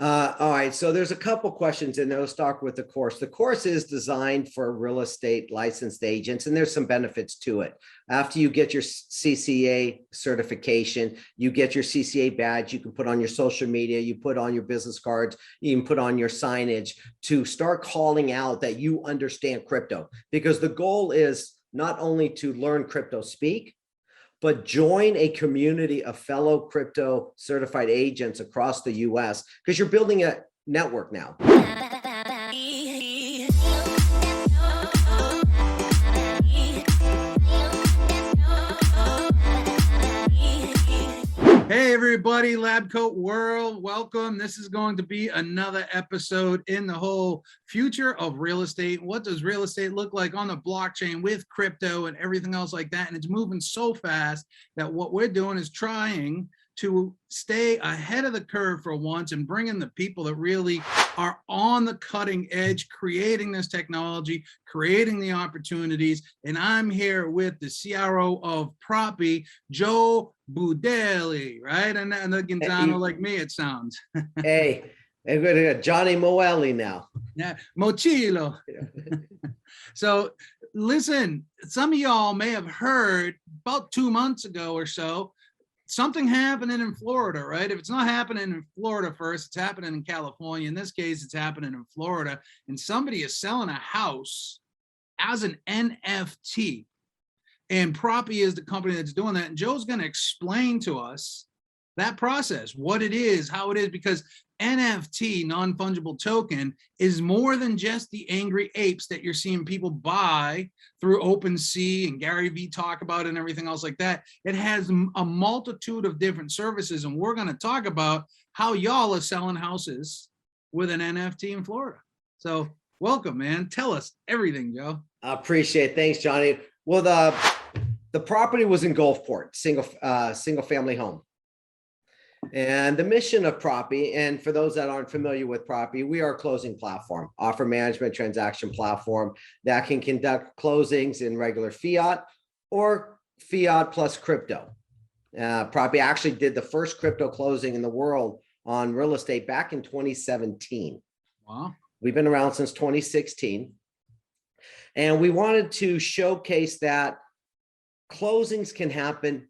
All right, so there's a couple questions and they'll start with the course. The course is designed for real estate licensed agents, and there's some benefits to it. After you get your CCA certification, you get your CCA badge, you can put on your social media, you put on your business cards, you can put on your signage to start calling out that you understand crypto, because the goal is not only to learn crypto speak, but join a community of fellow crypto certified agents across the US, because you're building a network now. Hey everybody, LabCoat world, welcome. This is going to be another episode in the whole future of real estate. What does real estate look like on the blockchain with crypto and everything else like that? And it's moving so fast that what we're doing is trying to stay ahead of the curve for once and bring in the people that really are on the cutting edge, creating this technology, creating the opportunities. And I'm here with the CRO of Propy, Joe Budelli, right? And the Gonzalo like me, it sounds. Hey, Johnny Moelli now. Yeah, Mochilo. So listen, some of y'all may have heard about 2 months ago or so, something happening in Florida, right? If it's not happening in Florida first, it's happening in California. In this case, it's happening in Florida. And somebody is selling a house as an NFT. And Propy is the company that's doing that. And Joe's going to explain to us that process, what it is, how it is, because NFT, non-fungible token, is more than just the angry apes that you're seeing people buy through OpenSea and Gary Vee talk about it and everything else like that. It has a multitude of different services, and we're going to talk about how y'all are selling houses with an NFT in Florida. So welcome, man. Tell us everything, Joe. I appreciate it. Thanks, Johnny. Well, the property was in Gulfport, single family home. And the mission of Propy, and for those that aren't familiar with Propy, we are a closing platform, offer management transaction platform that can conduct closings in regular fiat or fiat plus crypto. Propy actually did the first crypto closing in the world on real estate back in 2017. Wow. We've been around since 2016. And we wanted to showcase that closings can happen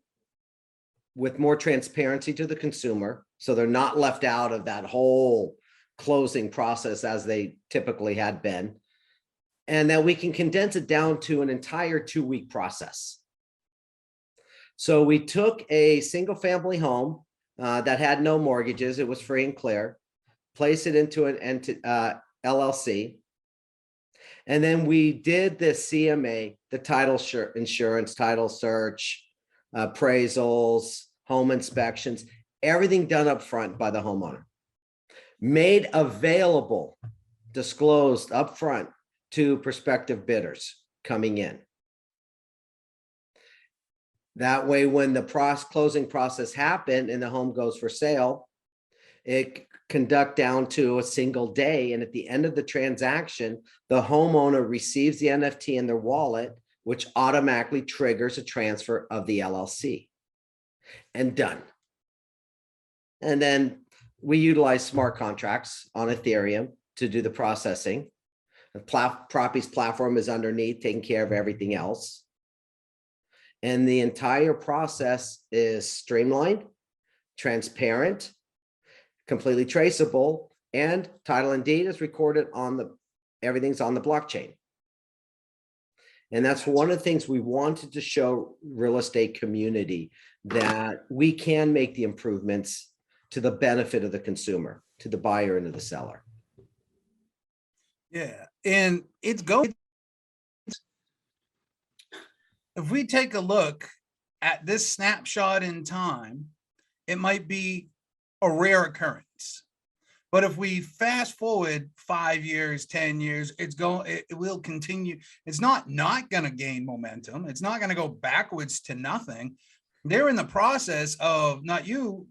with more transparency to the consumer, so they're not left out of that whole closing process as they typically had been, and that we can condense it down to an entire 2-week process. So we took a single family home that had no mortgages, it was free and clear, placed it into an LLC, and then we did the CMA, the title insurance, title search, appraisals, home inspections, everything done up front by the homeowner, made available, disclosed up front to prospective bidders coming in. That way, when the closing process happened and the home goes for sale, it conduct down to a single day. And at the end of the transaction, the homeowner receives the NFT in their wallet, which automatically triggers a transfer of the LLC, and done. And then we utilize smart contracts on Ethereum to do the processing. Propy's platform is underneath, taking care of everything else. And the entire process is streamlined, transparent, completely traceable, and title and deed is recorded on everything's on the blockchain. And that's one of the things we wanted to show real estate community, that we can make the improvements to the benefit of the consumer, to the buyer and to the seller. Yeah, and it's going. If we take a look at this snapshot in time, it might be a rare occurrence. But if we fast forward 5 years, 10 years, it will continue. It's not going to gain momentum. It's not going to go backwards to nothing. They're in the process of, not you,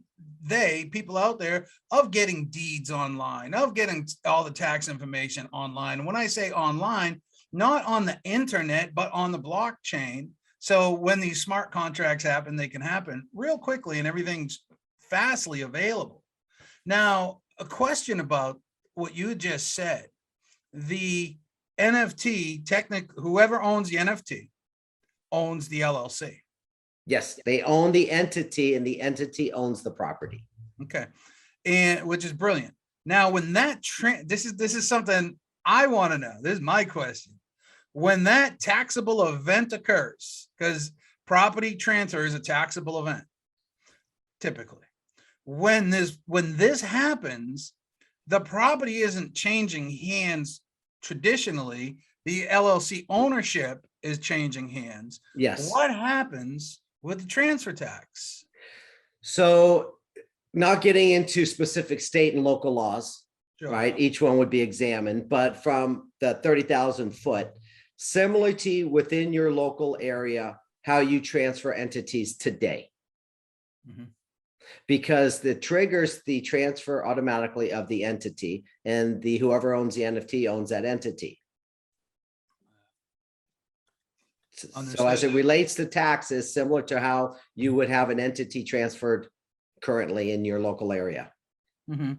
people out there, of getting deeds online, of getting all the tax information online. And when I say online, not on the internet, but on the blockchain. So when these smart contracts happen, they can happen real quickly and everything's fastly available. Now, a question about what you just said. The NFT, whoever owns the NFT owns the LLC. Yes, they own the entity and the entity owns the property. Okay. And which is brilliant. Now, when that this is something I want to know. This is my question. When that taxable event occurs, because property transfer is a taxable event, typically. When this happens, the property isn't changing hands traditionally. The LLC ownership is changing hands. Yes. What happens with the transfer tax? So, not getting into specific state and local laws, Sure. right? Each one would be examined, but from the 30,000 foot, similarity within your local area, how you transfer entities today. Mm-hmm. Because the triggers the transfer automatically of the entity, and the whoever owns the NFT owns that entity. So as it relates to taxes, similar to how you would have an entity transferred currently in your local area. Mm-hmm.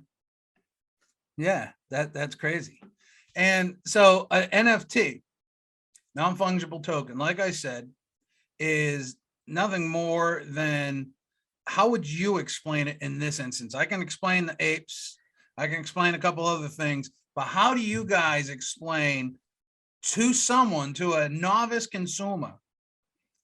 Yeah, that's crazy. And so an NFT, non-fungible token, like I said, is nothing more than, how would you explain it in this instance? I can explain the apes, I can explain a couple other things, but how do you guys explain to someone, to a novice consumer,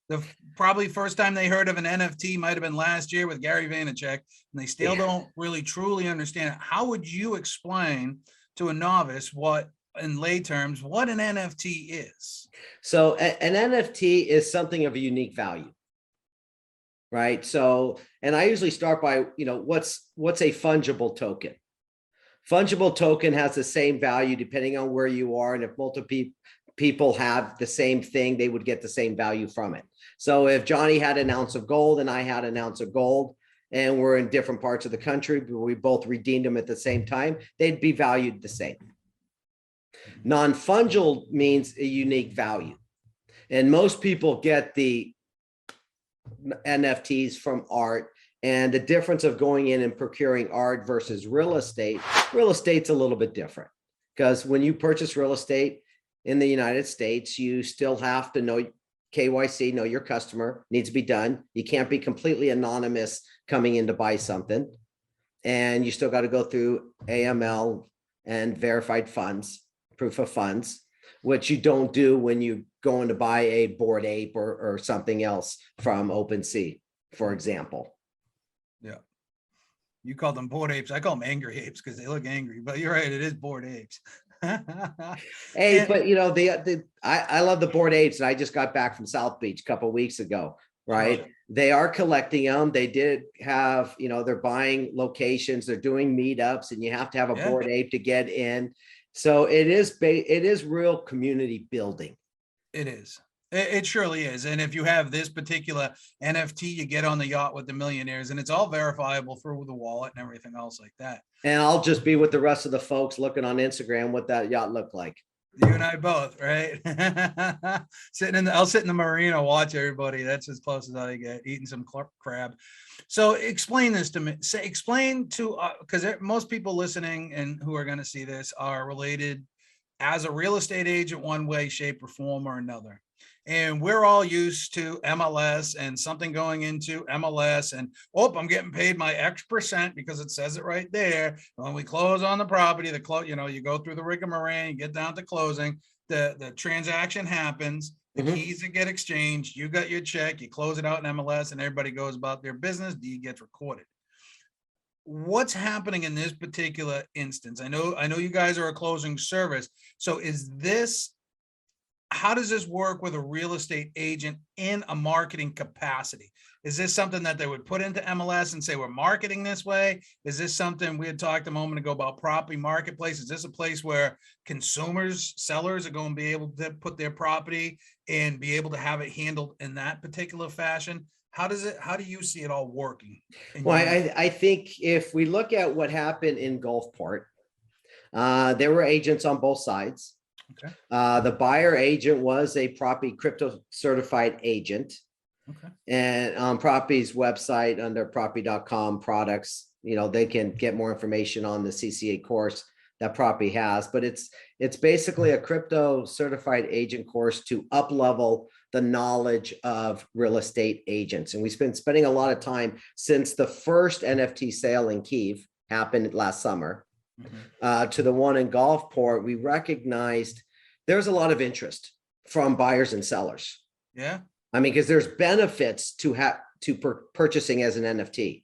the probably first time they heard of an NFT might have been last year with Gary Vaynerchuk, and they still don't really truly understand it. How would you explain to a novice what, in lay terms, what an NFT is? So an NFT is something of a unique value, right? So, and I usually start by, what's a fungible token? Fungible token has the same value depending on where you are, and if multiple people have the same thing, they would get the same value from it. So if Johnny had an ounce of gold and I had an ounce of gold, and we're in different parts of the country, but we both redeemed them at the same time, they'd be valued the same. Non-fungible means a unique value. And most people get the NFTs from art, and the difference of going in and procuring art versus real estate's a little bit different, because when you purchase real estate in the United States, you still have to know KYC, know your customer, needs to be done. You can't be completely anonymous coming in to buy something. And you still got to go through AML and verified funds, proof of funds, which you don't do when you go in to buy a Bored Ape or something else from OpenSea, for example. Yeah. You call them Bored Apes. I call them angry apes because they look angry, but you're right. It is Bored Apes. Hey, but I love the Bored Apes, and I just got back from South Beach a couple of weeks ago, right? Sure. They are collecting them. They did have, they're buying locations, they're doing meetups, and you have to have a Bored Ape to get in. So it is real community building. It is. It surely is. And if you have this particular NFT, you get on the yacht with the millionaires, and it's all verifiable through the wallet and everything else like that. And I'll just be with the rest of the folks looking on Instagram what that yacht looked like. You and I both, right? I'll sit in the marina, watch everybody. That's as close as I get, eating some crab. So explain this to me. Explain to, because most people listening and who are going to see this are related as a real estate agent, one way, shape, or form or another. And we're all used to MLS and something going into MLS and, I'm getting paid my X percent because it says it right there. When we close on the property, you go through the rigmarole, you get down to closing, the transaction happens, the keys that get exchanged, you got your check, you close it out in MLS, and everybody goes about their business, deed gets recorded. What's happening in this particular instance? I know you guys are a closing service. So how does this work with a real estate agent in a marketing capacity? Is this something that they would put into MLS and say, we're marketing this way? Is this something we had talked a moment ago about property marketplace? Is this a place where sellers are going to be able to put their property and be able to have it handled in that particular fashion? How do you see it all working? Well, I think if we look at what happened in Gulfport, there were agents on both sides. Okay. The buyer agent was a Propy crypto certified agent. Okay. And on Propy's website under propy.com products, they can get more information on the CCA course that Propy has, but it's basically a crypto certified agent course to up level the knowledge of real estate agents. And we've been spending a lot of time since the first NFT sale in Kiev happened last summer, to the one in Gulfport. We recognized there's a lot of interest from buyers and sellers. Yeah. I mean, because there's benefits to purchasing as an NFT.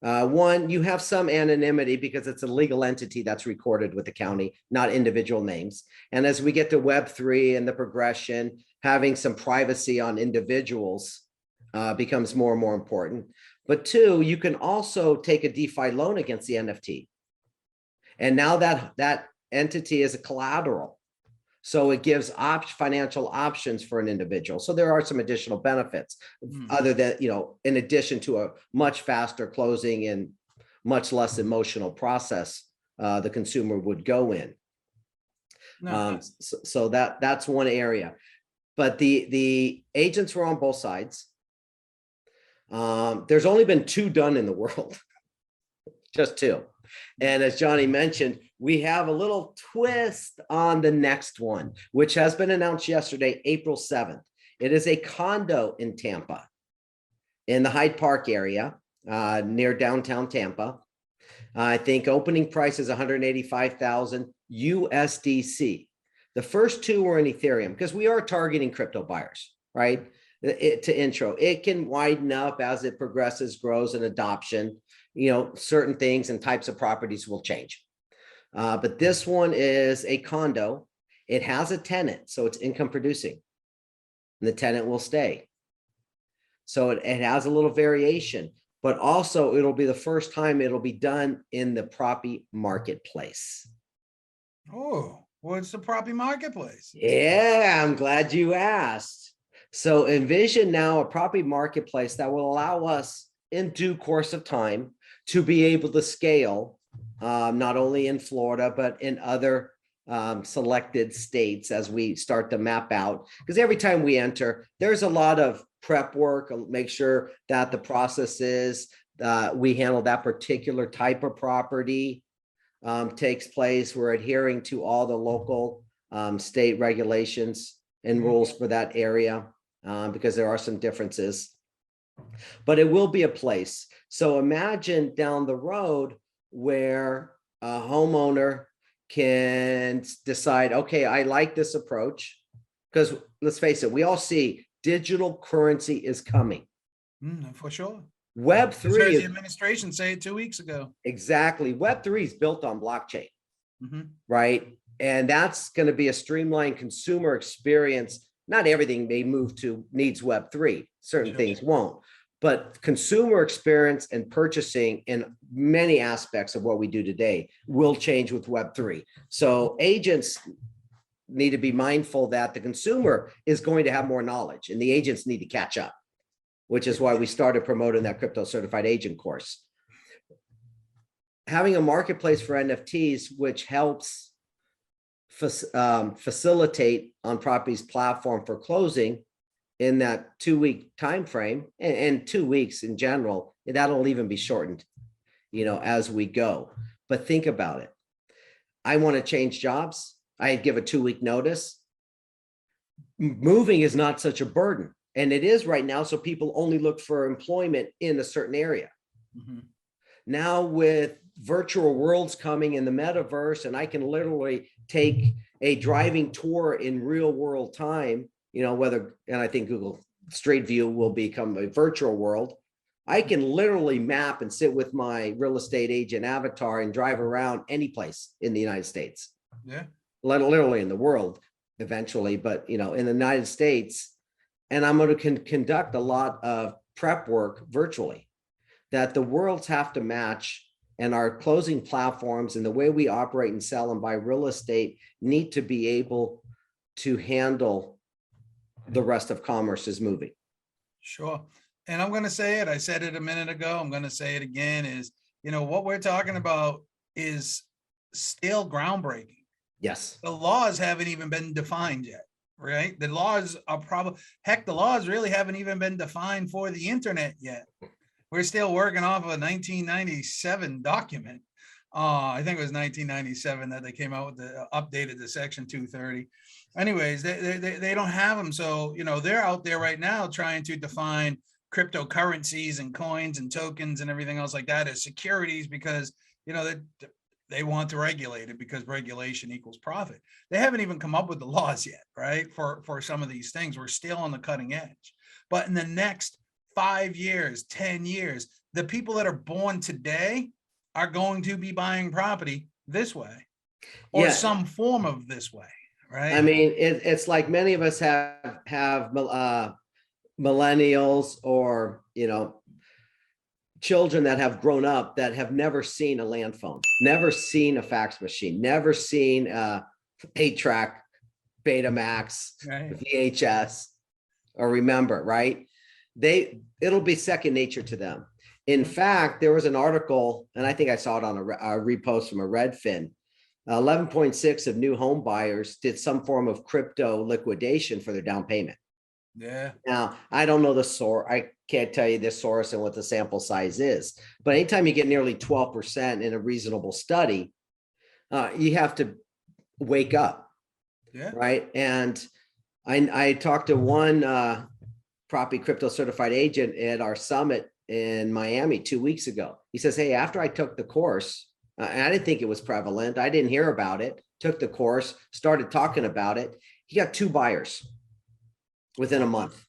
One, you have some anonymity because it's a legal entity that's recorded with the county, not individual names. And as we get to Web3 and the progression, having some privacy on individuals becomes more and more important. But two, you can also take a DeFi loan against the NFT. And now that entity is a collateral. So it gives financial options for an individual. So there are some additional benefits other than, in addition to a much faster closing and much less emotional process the consumer would go in. So that's one area. But the agents were on both sides. There's only been 2 done in the world, just 2. And as Johnny mentioned, we have a little twist on the next one, which has been announced yesterday, April 7th. It is a condo in Tampa, in the Hyde Park area, near downtown Tampa. I think opening price is 185,000 USDC. The first 2 were in Ethereum because we are targeting crypto buyers, right? To intro, it can widen up as it progresses, grows in adoption. Certain things and types of properties will change. But this one is a condo. It has a tenant, so it's income producing. And the tenant will stay. So it has a little variation, but also it'll be the first time it'll be done in the Propy marketplace. Oh, what's the Propy marketplace? Yeah, I'm glad you asked. So envision now a Propy marketplace that will allow us in due course of time to be able to scale, not only in Florida, but in other selected states as we start to map out. Because every time we enter, there's a lot of prep work, make sure that the processes we handle that particular type of property takes place. We're adhering to all the local state regulations and rules for that area because there are some differences. But it will be a place. So imagine down the road where a homeowner can decide, okay, I like this approach, because let's face it, we all see digital currency is coming. For sure. Web3 the administration say it 2 weeks ago. Exactly. Web3 is built on blockchain, right? And that's going to be a streamlined consumer experience. Not everything may move to needs Web3. Certain things won't. But consumer experience and purchasing in many aspects of what we do today will change with Web3. So agents need to be mindful that the consumer is going to have more knowledge and the agents need to catch up, which is why we started promoting that crypto certified agent course. Having a marketplace for NFTs, which helps facilitate on Propy's platform for closing in that 2-week time frame, and 2 weeks in general, that'll even be shortened, as we go. But think about it. I want to change jobs. I give a 2-week notice. Moving is not such a burden, and it is right now. So people only look for employment in a certain area. Now with virtual worlds coming in the metaverse, and I can literally take a driving tour in real world time, and I think Google Street View will become a virtual world. I can literally map and sit with my real estate agent avatar and drive around any place in the United States. Yeah. Literally in the world eventually, but in the United States. And I'm going to conduct a lot of prep work virtually that the worlds have to match, and our closing platforms and the way we operate and sell and buy real estate need to be able to handle the rest of commerce is moving. Sure. And I'm going to say it. I said it a minute ago. I'm going to say it again is, what we're talking about is still groundbreaking. Yes. The laws haven't even been defined yet, right? The laws are the laws really haven't even been defined for the internet yet. we're still working off of a 1997 document. I think it was 1997 that they came out with the updated the section 230. Anyways, they don't have them. So, you know, they're out there right now trying to define cryptocurrencies and coins and tokens and everything else like that as securities, because, you know, they want to regulate it because regulation equals profit. They haven't even come up with the laws yet, right? For some of these things, we're still on the cutting edge. But in the next 5 years, 10 years, the people that are born today are going to be buying property this way or some form of this way, right? I mean, it's like many of us have millennials or, you know, children that have grown up that have never seen a land phone, never seen a fax machine, never seen a 8-track Betamax, right, VHS, or remember, right? It'll be second nature to them. In fact, there was an article, and I think I saw it on a repost from a Redfin. 11.6 of new home buyers did some form of crypto liquidation for their down payment. Yeah. Now, I don't know the source. I can't tell you the source and what the sample size is. But anytime you get nearly 12% in a reasonable study, you have to wake up. Yeah. Right. And I talked to one Propy crypto certified agent at our summit in Miami 2 weeks ago. He says, hey, after I took the course, and I didn't think it was prevalent. I didn't hear about it, took the course, started talking about it. He got 2 buyers within a month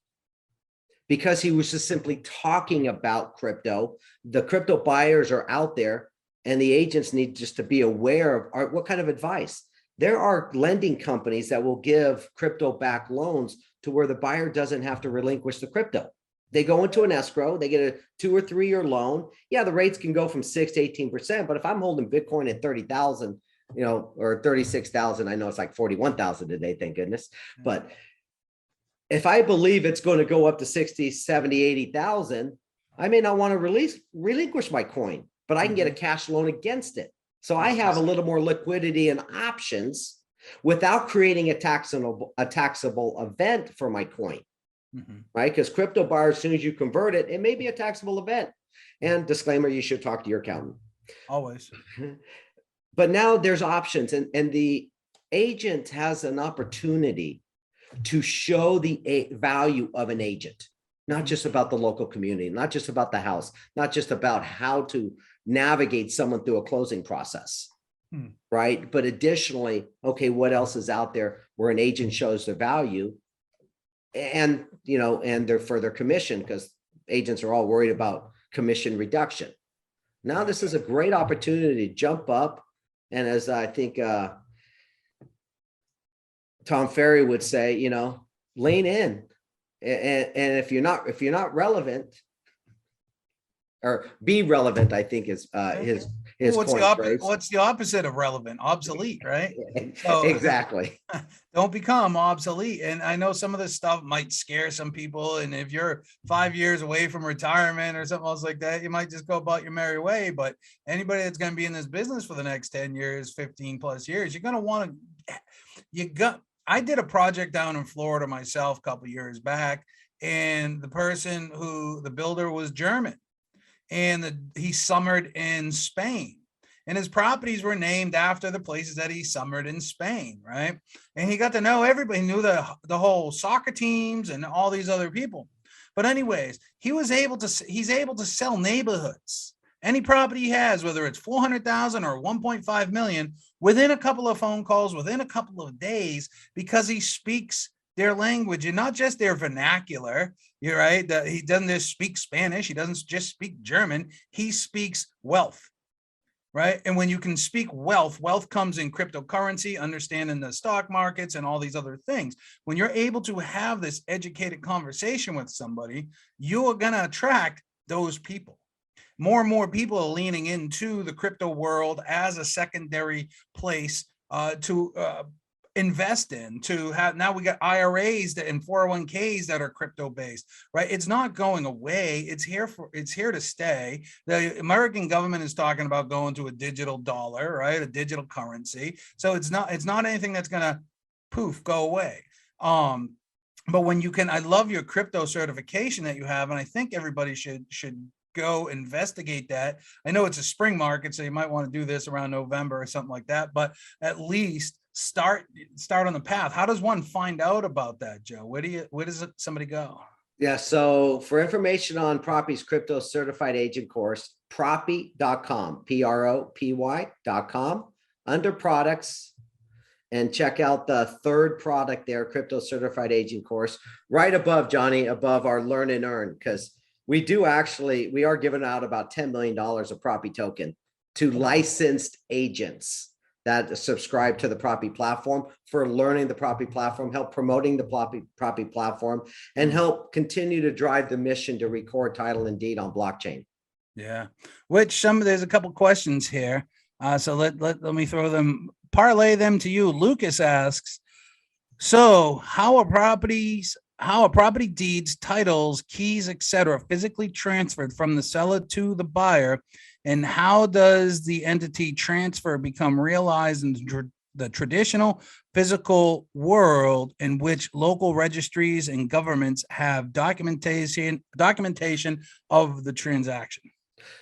because he was just simply talking about crypto. The crypto buyers are out there and the agents need just to be aware of what kind of advice. There are lending companies that will give crypto-backed loans to where the buyer doesn't have to relinquish the crypto. They go into an escrow, they get a 2 or 3 year loan. Yeah, the rates can go from 6 to 18%, but if I'm holding Bitcoin at 30,000, you know, or 36,000, I know it's like 41,000 today, thank goodness. But if I believe it's going to go up to 60, 70, 80,000, I may not want to relinquish my coin, but I can get a cash loan against it. So I have a little more liquidity and options without creating a taxable event for my coin. Right? Because crypto buyers, as soon as you convert it, it may be a taxable event. And disclaimer, you should talk to your accountant. Always. But now there's options, and the agent has an opportunity to show the value of an agent, not just about the local community, not just about the house, not just about how to navigate someone through a closing process. Right? But additionally, okay, what else is out there where an agent shows their value? And, you know, and they're for their commission, because agents are all worried about commission reduction. Now, this is a great opportunity to jump up. And as I think Tom Ferry would say, you know, lean in. And if you're not relevant, or be relevant, I think is his what's point. What's the opposite of relevant? Obsolete, right? So, exactly. Don't become obsolete. And I know some of this stuff might scare some people. And if you're 5 years away from retirement or something else like that, you might just go about your merry way. But anybody that's going to be in this business for the next 10 years, 15 plus years, you're going to want to, I did a project down in Florida myself a couple of years back, and the builder was German. And he summered in Spain, and his properties were named after the places that he summered in Spain, right? And he got to know everybody. He knew the whole soccer teams and all these other people. But anyways, he's able to sell neighborhoods, any property he has, whether it's 400,000 or 1.5 million, within a couple of phone calls, within a couple of days, because he speaks their language and not just their vernacular. You're right. That he doesn't just speak Spanish. He doesn't just speak German. He speaks wealth, right? And when you can speak wealth comes in cryptocurrency, understanding the stock markets and all these other things. When you're able to have this educated conversation with somebody, you are going to attract those people. More and more people are leaning into the crypto world as a secondary place to invest in, to have. Now we got IRAs and 401ks that are crypto based, right? It's not going away. It's here to stay. The American government is talking about going to a digital dollar, right? A digital currency. So it's not anything that's gonna go away. But when you can, I love your crypto certification that you have, and I think everybody should go investigate that? I know it's a spring market, so you might want to do this around November or something like that, but at least start on the path. How does one find out about that, Joe? Where does somebody go? Yeah. So for information on Propy's crypto certified agent course, propy.com, PROPY.com, under products, and check out the third product there, crypto certified agent course, right above, Johnny, above our learn and earn, because we are giving out about $10 million of Propy token to licensed agents that subscribe to the Propy platform for learning the Propy platform, help promoting the Propy platform, and help continue to drive the mission to record title and deed on blockchain. Yeah, there's a couple questions here. So let me parlay them to you. Lucas asks, so how are property deeds, titles, keys, etc. physically transferred from the seller to the buyer, and how does the entity transfer become realized in the traditional physical world in which local registries and governments have documentation of the transaction?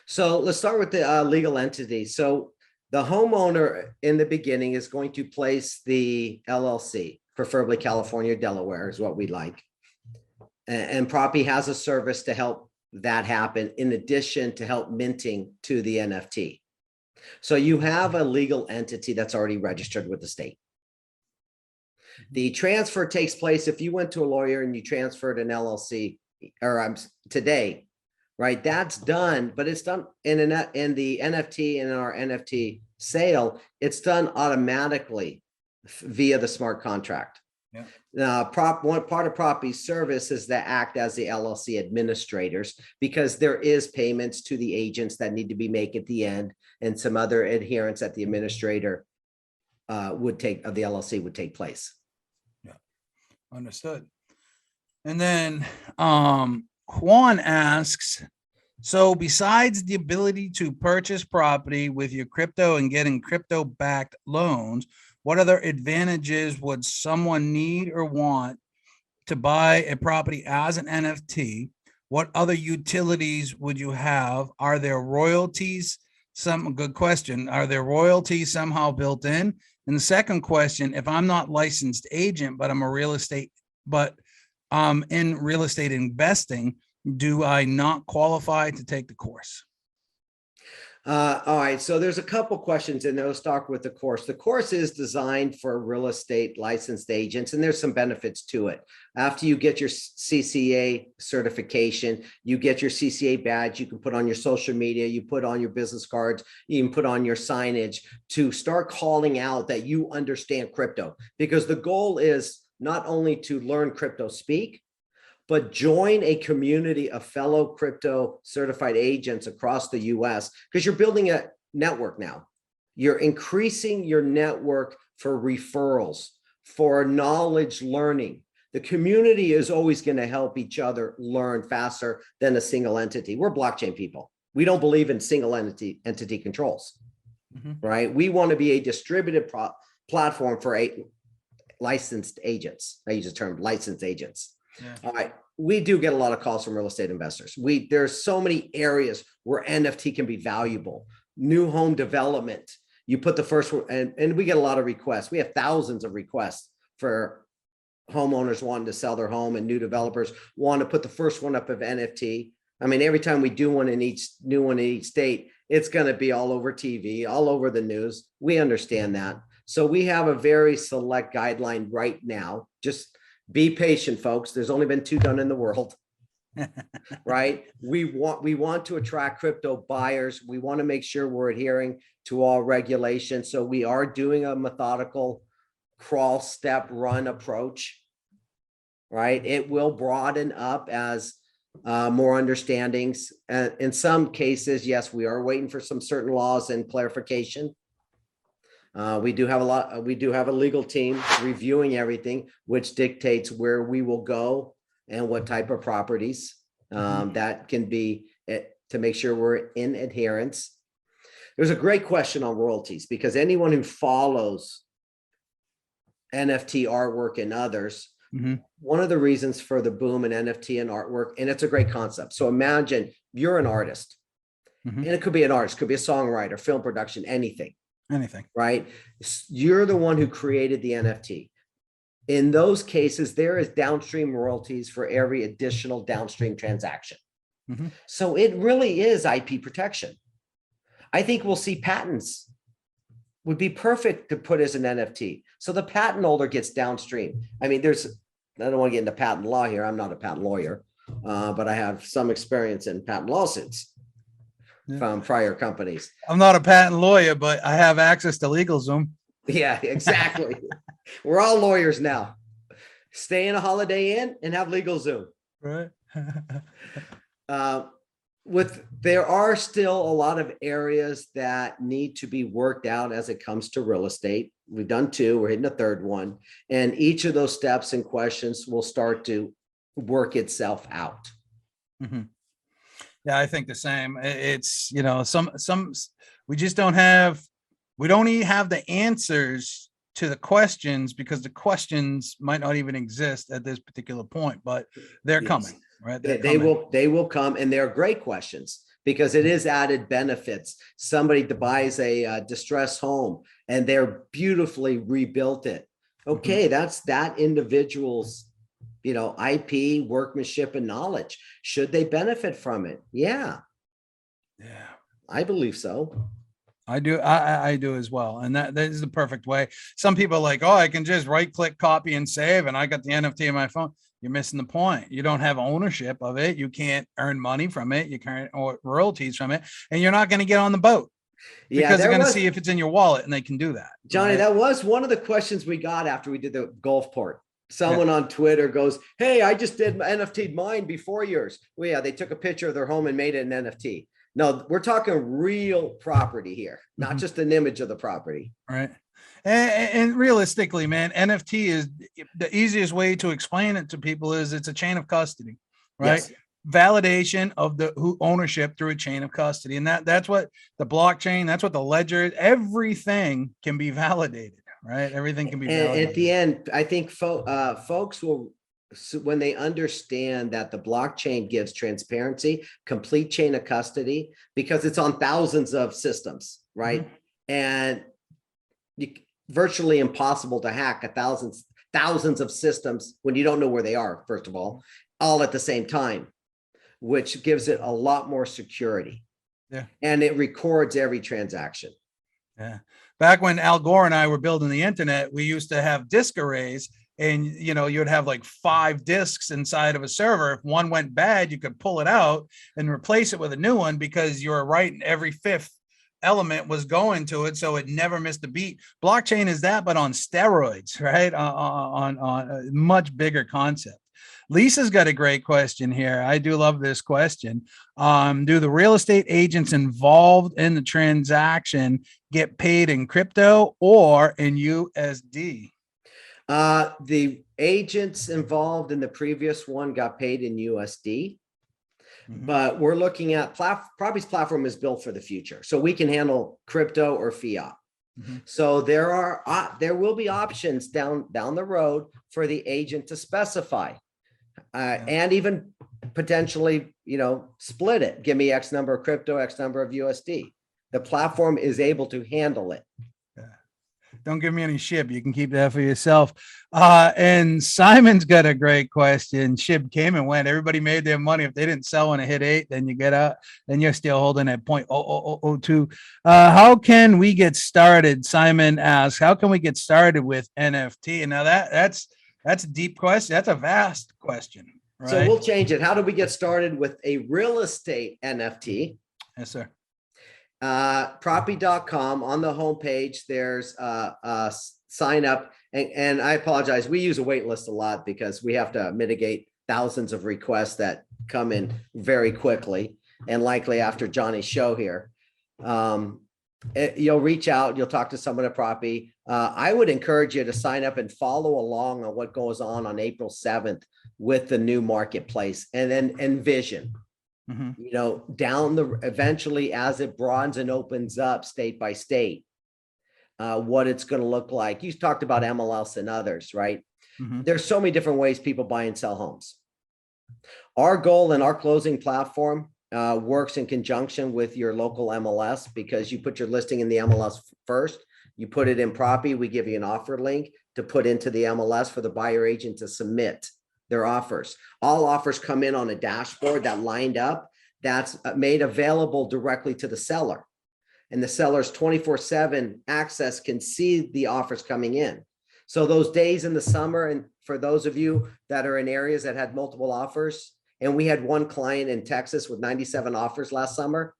So let's start with the legal entity. So the homeowner in the beginning is going to place the LLC, preferably California, Delaware is what we like. And Propy has a service to help that happen, in addition to help minting to the NFT. So you have a legal entity that's already registered with the state. The transfer takes place if you went to a lawyer and you transferred an LLC today, right? That's done, but it's done in the NFT and in our NFT sale, it's done automatically via the smart contract. Yeah. One part of Propy's service is to act as the LLC administrators, because there is payments to the agents that need to be made at the end, and some other adherence that the administrator of the LLC would take place. Yeah, understood. And then Juan asks, so besides the ability to purchase property with your crypto and getting crypto backed loans, what other advantages would someone need or want to buy a property as an NFT? What other utilities would you have? Are there royalties? Good question. Are there royalties somehow built in? And the second question, if I'm not licensed agent, but I'm in real estate investing, do I not qualify to take the course? All right, so there's a couple questions in there. Let's start with the course. The course is designed for real estate licensed agents, and there's some benefits to it. After you get your CCA certification, you get your CCA badge, you can put on your social media, you put on your business cards, you can put on your signage to start calling out that you understand crypto, because the goal is not only to learn crypto speak, but join a community of fellow crypto certified agents across the US, because you're building a network now. You're increasing your network for referrals, for knowledge learning. The community is always going to help each other learn faster than a single entity. We're blockchain people. We don't believe in single entity controls, right? We want to be a distributed platform for licensed agents. I use the term licensed agents. Yeah. All right. We do get a lot of calls from real estate investors. There's so many areas where NFT can be valuable. New home development. You put the first one, and we get a lot of requests. We have thousands of requests for homeowners wanting to sell their home, and new developers want to put the first one up of NFT. I mean, every time we do one in each state, it's going to be all over TV, all over the news. We understand that. So we have a very select guideline right now. Just be patient, folks. There's only been 2 done in the world, right? We want to attract crypto buyers. We want to make sure we're adhering to all regulations. So we are doing a methodical crawl, step, run approach, right? It will broaden up as more understandings. In some cases, yes, we are waiting for some certain laws and clarification. We do have a legal team reviewing everything, which dictates where we will go and what type of properties that can be to make sure we're in adherence. There's a great question on royalties, because anyone who follows NFT artwork and others, one of the reasons for the boom in NFT and artwork, and it's a great concept. So imagine you're an artist, and it could be an artist, could be a songwriter, film production, anything, right? You're the one who created the NFT. In those cases, there is downstream royalties for every additional downstream transaction. So it really is IP protection. I think we'll see patents would be perfect to put as an NFT. So the patent holder gets downstream. I mean, I don't want to get into patent law here. I'm not a patent lawyer, but I have some experience in patent lawsuits from prior companies. I'm not a patent lawyer, but I have access to LegalZoom. Yeah, exactly. We're all lawyers now. Stay in a Holiday Inn and have LegalZoom. Right. There are still a lot of areas that need to be worked out as it comes to real estate. We've done 2, we're hitting a 3rd one. And each of those steps and questions will start to work itself out. Yeah, I think the same. It's, you know, we just don't have, we don't even have the answers to the questions, because the questions might not even exist at this particular point, but they're coming, right? They will come, and they're great questions because it is added benefits. Somebody buys a distressed home and they're beautifully rebuilt it. Okay, that's that individual's, you know, IP, workmanship, and knowledge. Should they benefit from it? Yeah, I believe so. I do. I do as well. And that is the perfect way. Some people are like, oh, I can just right click, copy and save, and I got the NFT on my phone. You're missing the point. You don't have ownership of it. You can't earn money from it. You can't, or royalties from it. And you're not going to get on the boat because they're going to see if it's in your wallet, and they can do that. Johnny, right? That was one of the questions we got after we did the Gulfport. Someone on Twitter goes, hey, I just did NFT'd mine before yours. Well, yeah, they took a picture of their home and made it an NFT. No, we're talking real property here, not just an image of the property. Right. And realistically, man, NFT is the easiest way to explain it to people is it's a chain of custody, right? Yes. Validation of the ownership through a chain of custody. And that's what the blockchain, that's what the ledger, everything can be validated, right? Everything can be validated. At the end, I think folks will, when they understand that the blockchain gives transparency, complete chain of custody, because it's on thousands of systems, right? And virtually impossible to hack thousands of systems when you don't know where they are, first of all at the same time, which gives it a lot more security. Yeah. And it records every transaction. Yeah. Back when Al Gore and I were building the internet, we used to have disk arrays. And, you know, you'd have like 5 disks inside of a server. If one went bad, you could pull it out and replace it with a new one, because you were right, every 5th element was going to it, so it never missed a beat. Blockchain is that, but on steroids, right? On a much bigger concept. Lisa's got a great question here. I do love this question. Do the real estate agents involved in the transaction get paid in crypto or in USD? The agents involved in the previous one got paid in USD, but we're looking at Propy's platform is built for the future, so we can handle crypto or fiat. So there will be options down the road for the agent to specify, and even potentially, you know, split it. Give me X number of crypto, X number of USD. The platform is able to handle it. Don't give me any SHIB. You can keep that for yourself. And Simon's got a great question. SHIB came and went. Everybody made their money. If they didn't sell when it hit 8, then you get out. Then you're still holding at 0.0002. How can we get started? Simon asks, how can we get started with NFT? And now that's a deep question. That's a vast question. Right? So we'll change it. How do we get started with a real estate NFT? Yes, sir. Propy.com, on the homepage, there's a sign up, and I apologize. We use a wait list a lot because we have to mitigate thousands of requests that come in very quickly, and likely after Johnny's show here. You'll reach out, you'll talk to someone at Propy. I would encourage you to sign up and follow along on what goes on April 7th with the new marketplace, and then envision. You know, eventually, as it broadens and opens up state by state, what it's going to look like. You talked about MLS and others, right? There's so many different ways people buy and sell homes. Our goal in our closing platform works in conjunction with your local MLS, because you put your listing in the MLS first. You put it in Propy. We give you an offer link to put into the MLS for the buyer agent to submit their offers. All offers come in on a dashboard that lined up, that's made available directly to the seller. And the seller's 24/7 access can see the offers coming in. So those days in the summer, and for those of you that are in areas that had multiple offers, and we had one client in Texas with 97 offers last summer,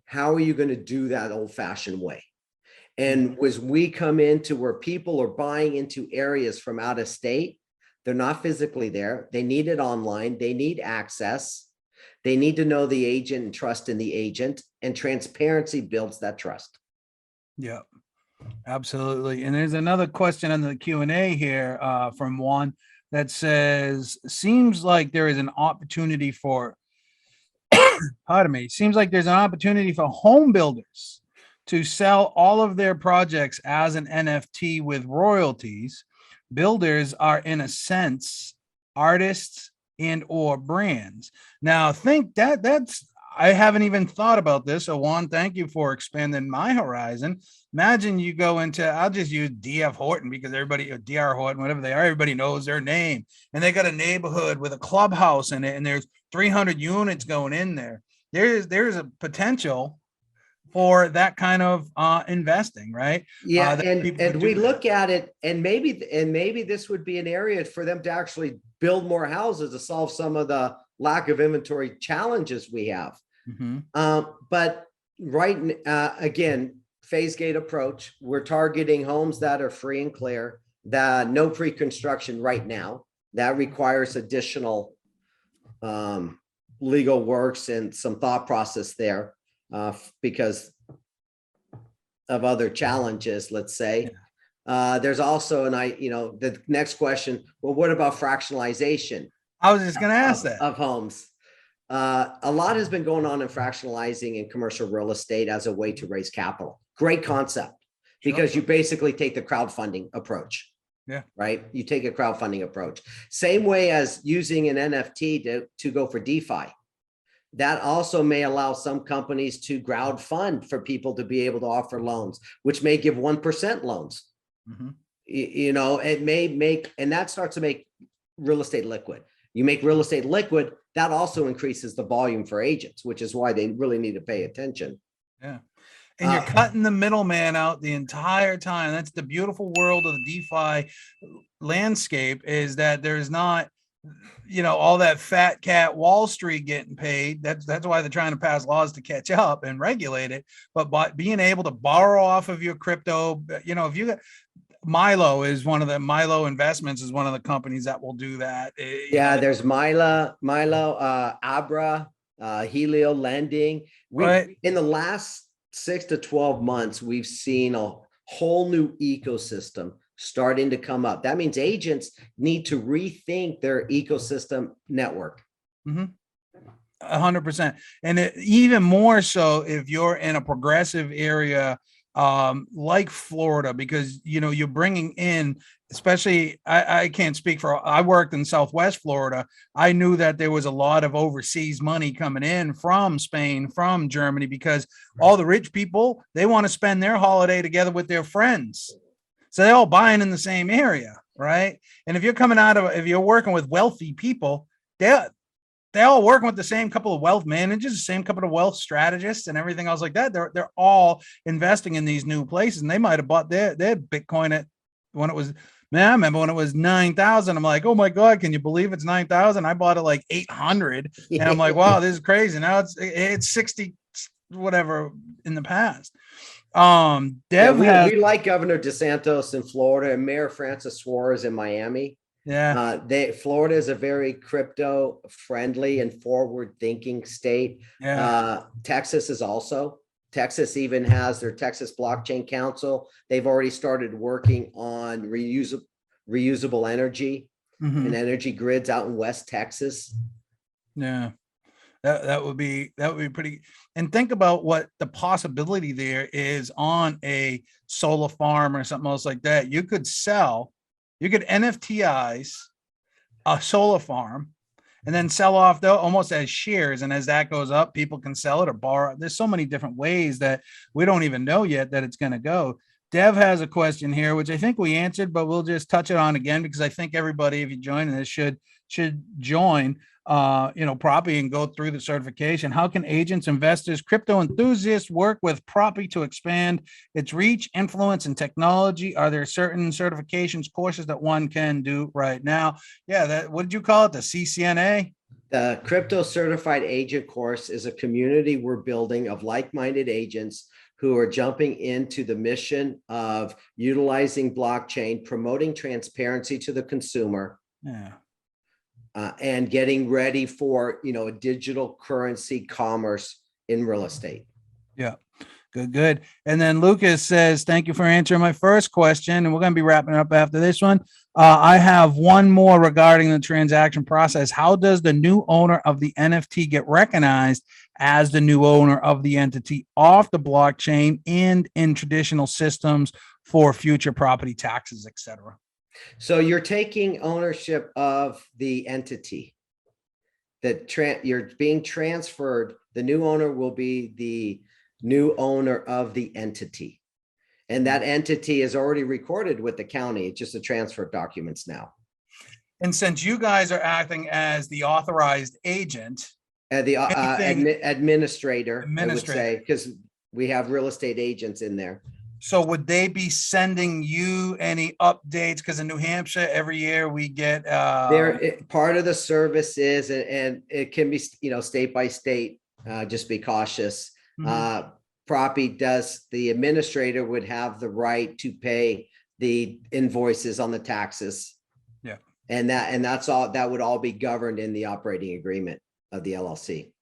how are you going to do that old-fashioned way? And as we come into where people are buying into areas from out of state, they're not physically there. They need it online. They need access. They need to know the agent and trust in the agent, and transparency builds that trust. Yeah, absolutely. And there's another question on the Q&A here from Juan that says, seems like there is an opportunity for, pardon me, seems like there's an opportunity for home builders to sell all of their projects as an NFT with royalties. Builders are, in a sense, artists and or brands. Now, I think that's, I haven't even thought about this. So Juan, thank you for expanding my horizon. Imagine you go into, I'll just use DF Horton because everybody, or DR Horton, whatever they are, everybody knows their name. And they got a neighborhood with a clubhouse in it, and there's 300 units going in there. There's a potential for that kind of investing, right? Yeah, and we look at it, and maybe this would be an area for them to actually build more houses to solve some of the lack of inventory challenges we have. But right again, phase gate approach. We're targeting homes that are free and clear, that no pre-construction right now. That requires additional legal works and some thought process there. Because of other challenges, let's say. There's also, the next question, well, what about fractionalization? I was just going to ask that. Of homes. A lot has been going on in fractionalizing in commercial real estate as a way to raise capital. Great concept, because you basically take the crowdfunding approach. Yeah. Right. You take a crowdfunding approach. Same way as using an NFT to go for DeFi. That also may allow some companies to crowdfund for people to be able to offer loans, which may give 1% loans. It may make, and that starts to make real estate liquid. You make real estate liquid, that also increases the volume for agents, which is why they really need to pay attention. Yeah. And you're cutting the middleman out the entire time. That's the beautiful world of the DeFi landscape, is that there's not, all that fat cat Wall Street getting paid. That's why they're trying to pass laws to catch up and regulate it. But by being able to borrow off of your crypto, if you got Milo Investments is one of the companies that will do that. There's Milo, Abra, Helio Lending. In the last 6 to 12 months, we've seen a whole new ecosystem starting to come up. That means agents need to rethink their ecosystem network. 100%. And even more so if you're in a progressive area like Florida, because, you're bringing in, especially, I can't speak for, I worked in Southwest Florida. I knew that there was a lot of overseas money coming in from Spain, from Germany, because all the rich people, they want to spend their holiday together with their friends. So they're all buying in the same area, right? And if you're if you're working with wealthy people, they're all working with the same couple of wealth managers, the same couple of wealth strategists and everything else like that. They're all investing in these new places, and they might have bought their Bitcoin at when it was, I remember when it was 9,000. I'm like, oh my God, can you believe it's 9,000? I bought it like 800. And I'm like, wow, this is crazy. Now it's 60, whatever in the past. We like Governor DeSantis in Florida and Mayor Francis Suarez in Miami. Florida is a very crypto friendly and forward thinking state. Texas is also. Texas even has their Texas Blockchain Council. They've already started working on reusable energy and energy grids out in West Texas. Yeah. That would be pretty. And think about what the possibility there is on a solar farm or something else like that. You could NFTize a solar farm and then sell off though almost as shares. And as that goes up, people can sell it or borrow. There's so many different ways that we don't even know yet that it's going to go. Dev has a question here, which I think we answered, but we'll just touch it on again because I think everybody, if you join this, should join Propy and go through the certification. How can agents, investors, crypto enthusiasts work with Propy to expand its reach, influence, and technology? Are there certain certifications, courses that one can do right now? Yeah, what did you call it? The CCNA? The Crypto Certified Agent course is a community we're building of like-minded agents who are jumping into the mission of utilizing blockchain, promoting transparency to the consumer, and getting ready for, a digital currency commerce in real estate. Yeah. Good. And then Lucas says, thank you for answering my first question. And we're going to be wrapping up after this one. I have one more regarding the transaction process. How does the new owner of the NFT get recognized as the new owner of the entity off the blockchain and in traditional systems for future property taxes, et cetera? So you're taking ownership of the entity that you're being transferred. The new owner will be the new owner of the entity. And that entity is already recorded with the county. It's just the transfer documents now. And since you guys are acting as the authorized agent, the administrator, I would say, because we have real estate agents in there. So would they be sending you any updates? Because in New Hampshire, every year we get part of the service is, and it can be, state by state, just be cautious. Mm-hmm. Propy does, the administrator would have the right to pay the invoices on the taxes. Yeah. And that's all, that would all be governed in the operating agreement of the LLC.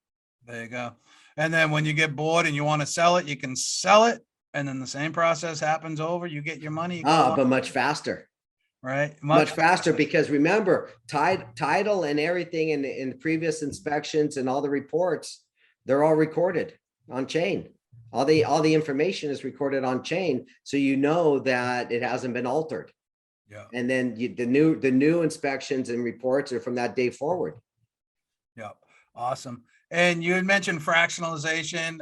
There you go. And then when you get bored and you want to sell it, you can sell it. And then the same process happens over, you get your money. But much faster. Right. Much faster, because remember, title and everything in the previous inspections and all the reports, they're all recorded on chain. All the information is recorded on chain, so you know that it hasn't been altered. Yeah. And then the new inspections and reports are from that day forward. Yeah. Awesome. And you had mentioned fractionalization.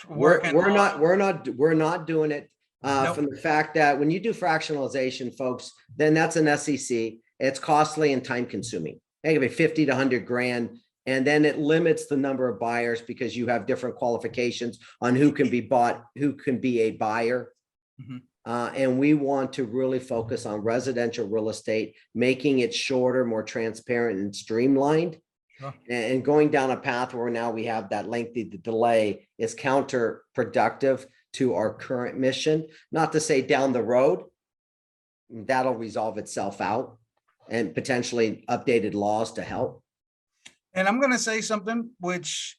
We're not doing it Nope. From the fact that when you do fractionalization, folks, then that's an SEC. It's costly and time consuming. It can be 50 to 100 grand. And then it limits the number of buyers because you have different qualifications on who can be bought, who can be a buyer. Mm-hmm. And we want to really focus on residential real estate, making it shorter, more transparent and streamlined. Sure. And going down a path where now we have that lengthy delay is counterproductive to our current mission. Not to say down the road, that'll resolve itself out and potentially updated laws to help. And I'm going to say something which,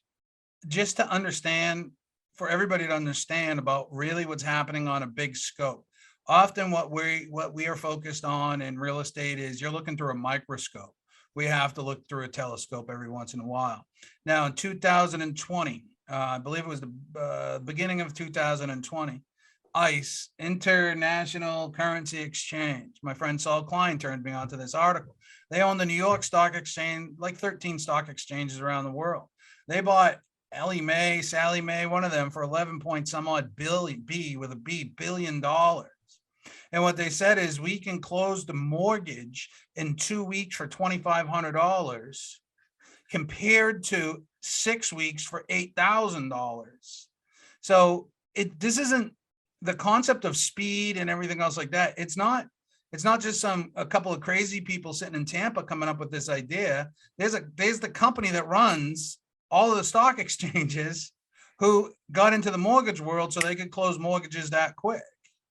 just to understand, for everybody to understand about really what's happening on a big scope. Often what we are focused on in real estate is you're looking through a microscope. We have to look through a telescope every once in a while. Now in 2020, I believe it was the beginning of 2020, ICE, International Currency Exchange. My friend Saul Klein turned me on to this article. They own the New York Stock Exchange, like 13 stock exchanges around the world. They bought Ellie Mae, Sally Mae, one of them, for 11 point some odd billion dollars. And what they said is we can close the mortgage in 2 weeks for $2,500 compared to 6 weeks for $8,000. So this isn't the concept of speed and everything else like that. It's not just a couple of crazy people sitting in Tampa coming up with this idea. There's the company that runs all of the stock exchanges who got into the mortgage world so they could close mortgages that quick,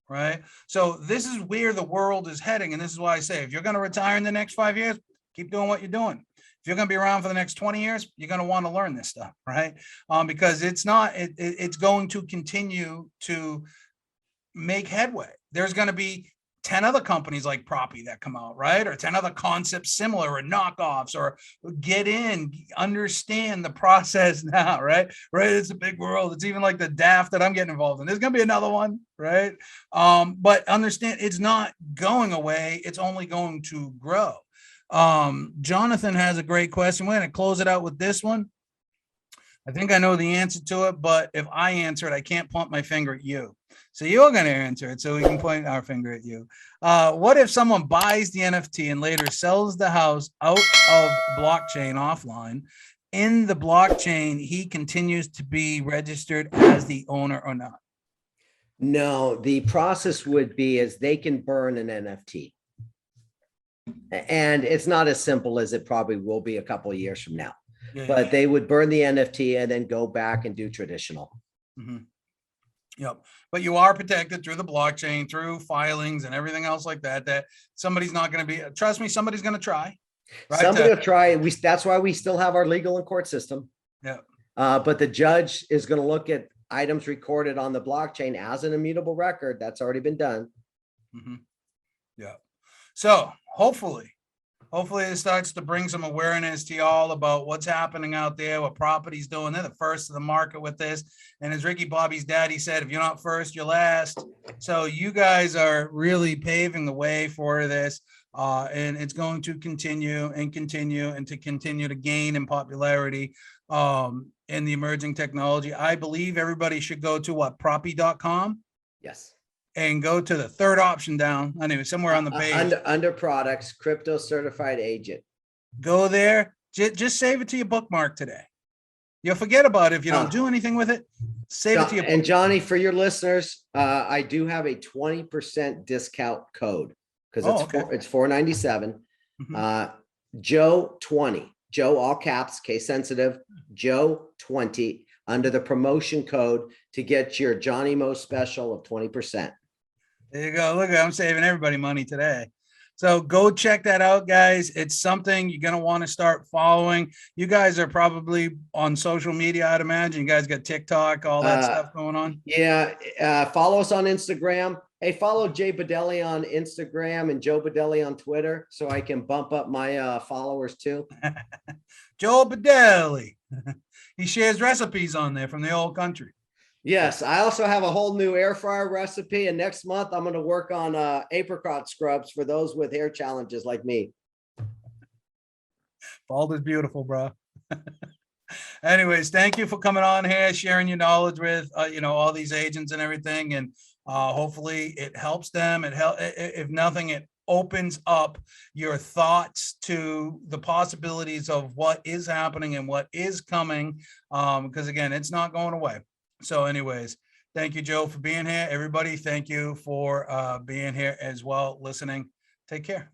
right? So this is where the world is heading. And this is why I say, if you're going to retire in the next 5 years, keep doing what you're doing. If you're going to be around for the next 20 years, you're going to want to learn this stuff, right? Because it's going to continue to make headway. There's going to be 10 other companies like Propy that come out, right? Or 10 other concepts similar or knockoffs, or get in, understand the process now, right? Right. It's a big world. It's even like the DAF that I'm getting involved in. There's going to be another one, right? But understand it's not going away. It's only going to grow. Jonathan has a great question. We're going to close it out with this one. I think I know the answer to it, but if I answer it, I can't point my finger at you. So you're going to answer it so we can point our finger at you. What if someone buys the NFT and later sells the house out of blockchain offline? In the blockchain, he continues to be registered as the owner or not? No, the process would be is they can burn an NFT. And it's not as simple as it probably will be a couple of years from now. Yeah, But they would burn the NFT and then go back and do traditional. Mm-hmm. Yep. But you are protected through the blockchain, through filings and everything else like that, that somebody's not going to be, trust me, somebody's going to try. Right? Somebody will try. That's why we still have our legal and court system. Yeah. But the judge is going to look at items recorded on the blockchain as an immutable record. That's already been done. Mm-hmm. Yeah. So hopefully it starts to bring some awareness to y'all about what's happening out there, what Propy's doing. They're the first of the market with this. And as Ricky Bobby's daddy said, if you're not first, you're last. So you guys are really paving the way for this. And it's going to continue and to continue to gain in popularity in the emerging technology. I believe everybody should go to propy.com. Yes. And go to the third option down. Anyway, somewhere on the page. Under products, crypto certified agent. Go there. Just save it to your bookmark today. You'll forget about it if you don't do anything with it. Save it to your bookmark. And Johnny, for your listeners, I do have a 20% discount code because it's $497. Mm-hmm. Joe 20. Joe, all caps, case sensitive. Joe 20 under the promotion code to get your Johnny Mo special of 20%. There you go. Look, I'm saving everybody money today. So go check that out, guys. It's something you're going to want to start following. You guys are probably on social media, I'd imagine. You guys got TikTok, all that stuff going on. Yeah. Follow us on Instagram. Hey, follow Jay Budelli on Instagram and Joe Budelli on Twitter so I can bump up my followers too. Joe Budelli. He shares recipes on there from the old country. Yes, I also have a whole new air fryer recipe, and next month I'm going to work on apricot scrubs for those with hair challenges like me. Bald is beautiful, bro. Anyways, thank you for coming on here, sharing your knowledge with all these agents and everything, and hopefully it helps them. If nothing, it opens up your thoughts to the possibilities of what is happening and what is coming, because again, it's not going away. So anyways, thank you, Joe, for being here. Everybody, thank you for being here as well, listening. Take care.